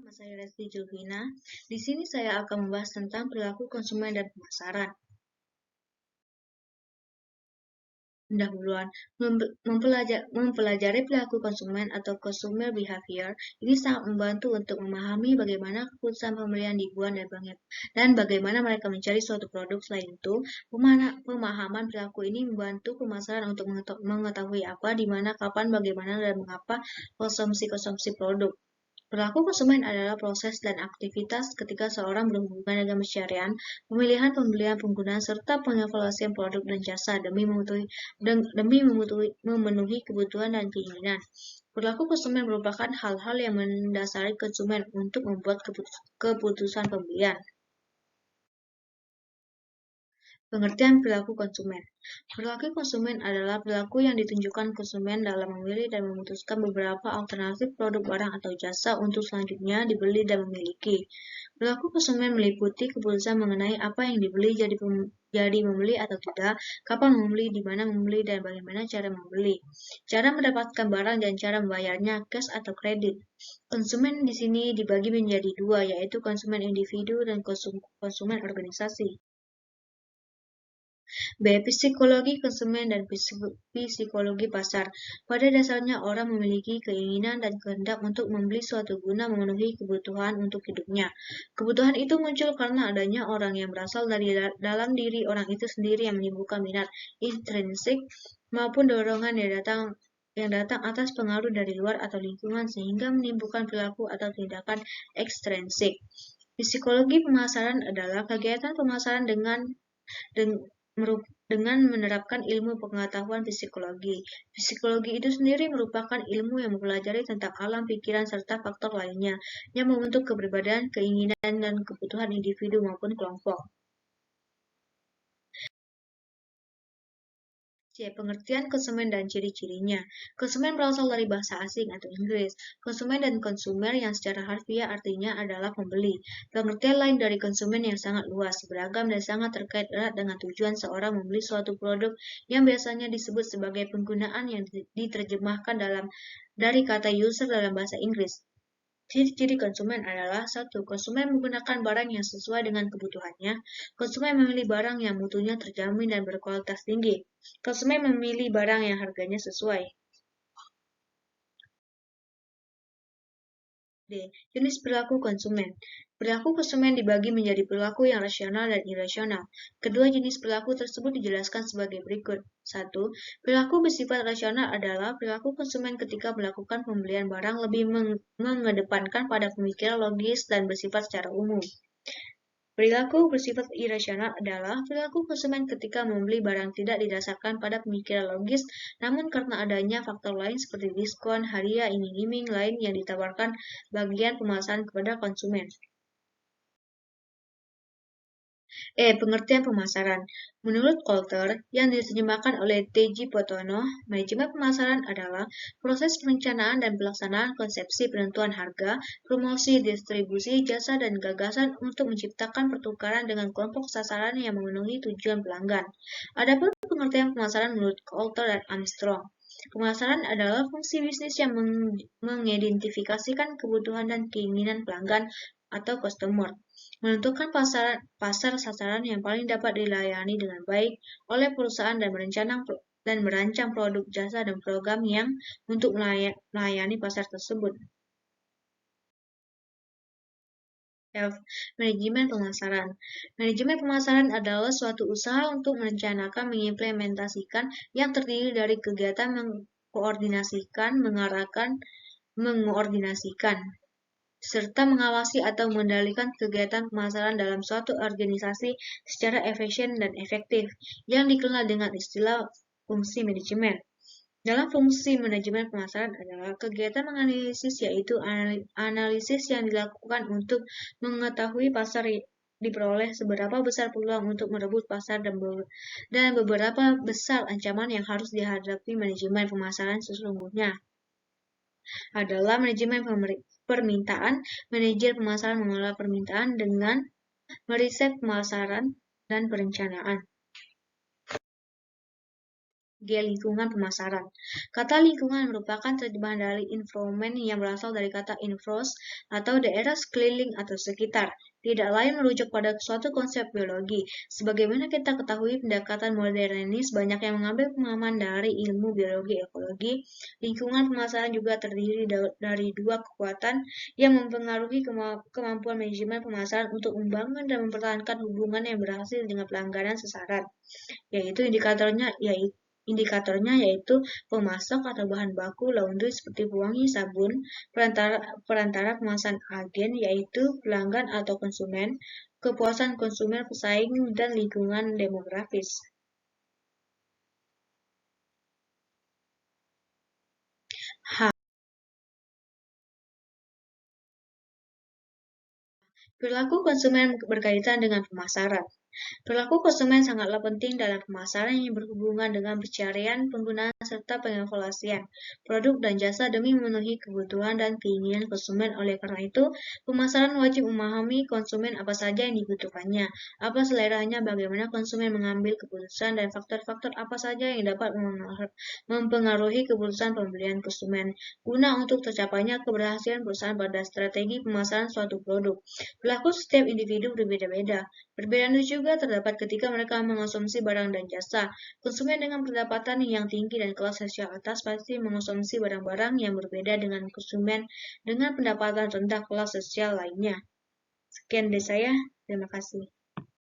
Nama saya Resti Julvina. Di sini saya akan membahas tentang perilaku konsumen dan pemasaran. Pendahuluan, mempelajari perilaku konsumen atau consumer behavior ini sangat membantu untuk memahami bagaimana keputusan pembelian dibuat dan bagaimana mereka mencari suatu produk. Selain itu, pemahaman perilaku ini membantu pemasaran untuk mengetahui apa, di mana, kapan, bagaimana, dan mengapa konsumsi produk. Perilaku konsumen adalah proses dan aktivitas ketika seorang berhubungan dengan pencarian, pemilihan, pembelian, penggunaan, serta pengevaluasian produk dan jasa demi memenuhi kebutuhan dan keinginan. Perilaku konsumen merupakan hal-hal yang mendasari konsumen untuk membuat keputusan pembelian. Pengertian perilaku konsumen. Perilaku konsumen adalah perilaku yang ditunjukkan konsumen dalam memilih dan memutuskan beberapa alternatif produk, barang, atau jasa untuk selanjutnya dibeli dan memiliki. Perilaku konsumen meliputi keputusan mengenai apa yang dibeli, jadi membeli atau tidak, kapan membeli, di mana membeli, dan bagaimana cara membeli. Cara mendapatkan barang dan cara membayarnya, cash atau kredit. Konsumen di sini dibagi menjadi dua, yaitu konsumen individu dan konsumen organisasi. B. Psikologi konsumen dan psikologi pasar. Pada dasarnya, orang memiliki keinginan dan kehendak untuk membeli suatu guna memenuhi kebutuhan untuk hidupnya. Kebutuhan itu muncul karena adanya orang yang berasal dari dalam diri orang itu sendiri yang menimbulkan minat intrinsik maupun dorongan yang datang atas pengaruh dari luar atau lingkungan sehingga menimbulkan perilaku atau tindakan ekstrinsik. Psikologi pemasaran adalah kegiatan pemasaran dengan menerapkan ilmu pengetahuan psikologi. Psikologi itu sendiri merupakan ilmu yang mempelajari tentang alam pikiran serta faktor lainnya yang membentuk kepribadian, keinginan, dan kebutuhan individu maupun kelompok. C. Pengertian konsumen dan ciri-cirinya. Konsumen berasal dari bahasa asing atau Inggris. Konsumen dan konsumer yang secara harfiah artinya adalah pembeli. Pengertian lain dari konsumen yang sangat luas, beragam, dan sangat terkait erat dengan tujuan seorang membeli suatu produk yang biasanya disebut sebagai penggunaan yang diterjemahkan dari kata user dalam bahasa Inggris. Ciri-ciri konsumen adalah 1. Konsumen menggunakan barang yang sesuai dengan kebutuhannya. Konsumen memilih barang yang mutunya terjamin dan berkualitas tinggi. Konsumen memilih barang yang harganya sesuai. D. Jenis perilaku konsumen. Perilaku konsumen dibagi menjadi perilaku yang rasional dan irasional. Kedua jenis perilaku tersebut dijelaskan sebagai berikut. 1. Perilaku bersifat rasional adalah perilaku konsumen ketika melakukan pembelian barang lebih mengedepankan pada pemikiran logis dan bersifat secara umum. Perilaku bersifat irasional adalah perilaku konsumen ketika membeli barang tidak didasarkan pada pemikiran logis, namun karena adanya faktor lain seperti diskon, hadiah, iming-iming lain yang ditawarkan bagian pemasaran kepada konsumen. Pengertian pemasaran. Menurut Coulter, yang diterjemahkan oleh T.J. Potono, manajemen pemasaran adalah proses perencanaan dan pelaksanaan konsepsi penentuan harga, promosi, distribusi, jasa, dan gagasan untuk menciptakan pertukaran dengan kelompok sasaran yang memenuhi tujuan pelanggan. Adapun pengertian pemasaran menurut Coulter dan Armstrong, pemasaran adalah fungsi bisnis yang mengidentifikasikan kebutuhan dan keinginan pelanggan atau customer, menentukan pasar sasaran yang paling dapat dilayani dengan baik oleh perusahaan dan merancang produk, jasa, dan program yang untuk melayani pasar tersebut. F. Manajemen pemasaran. Manajemen pemasaran adalah suatu usaha untuk merencanakan, mengimplementasikan yang terdiri dari kegiatan mengkoordinasikan, mengordinasikan, serta mengawasi atau mengendalikan kegiatan pemasaran dalam suatu organisasi secara efisien dan efektif, yang dikenal dengan istilah fungsi manajemen. Dalam fungsi manajemen pemasaran adalah kegiatan menganalisis, yaitu analisis yang dilakukan untuk mengetahui pasar diperoleh seberapa besar peluang untuk merebut pasar dan beberapa besar ancaman yang harus dihadapi. Manajemen pemasaran sesungguhnya adalah manajemen permintaan. Manajer pemasaran mengelola permintaan dengan meriset pemasaran dan perencanaan. lingkungan pemasaran. Kata lingkungan merupakan terjemahan dari environment yang berasal dari kata infros atau daerah sekeliling atau sekitar. Tidak lain merujuk pada suatu konsep biologi. Sebagaimana kita ketahui, pendekatan modernis banyak yang mengambil pemahaman dari ilmu biologi ekologi. Lingkungan pemasaran juga terdiri dari dua kekuatan yang mempengaruhi kemampuan manajemen pemasaran untuk membangun dan mempertahankan hubungan yang berhasil dengan pelanggan sasaran, Indikatornya yaitu pemasok atau bahan baku laundry seperti pewangi, sabun, perantara pemasaran agen yaitu pelanggan atau konsumen, kepuasan konsumen, pesaing, dan lingkungan demografis. H. Perilaku konsumen berkaitan dengan pemasaran. Perilaku konsumen sangatlah penting dalam pemasaran yang berhubungan dengan pencarian, penggunaan, serta pengevaluasian produk dan jasa demi memenuhi kebutuhan dan keinginan konsumen. Oleh karena itu, pemasaran wajib memahami konsumen apa saja yang dibutuhkannya, apa seleranya, bagaimana konsumen mengambil keputusan, dan faktor-faktor apa saja yang dapat mempengaruhi keputusan pembelian konsumen, guna untuk tercapainya keberhasilan perusahaan pada strategi pemasaran suatu produk. Perilaku setiap individu berbeda-beda. Perbedaan itu juga terdapat ketika mereka mengonsumsi barang dan jasa. Konsumen dengan pendapatan yang tinggi dan kelas sosial atas pasti mengonsumsi barang-barang yang berbeda dengan konsumen dengan pendapatan rendah kelas sosial lainnya. Sekian dari saya, terima kasih.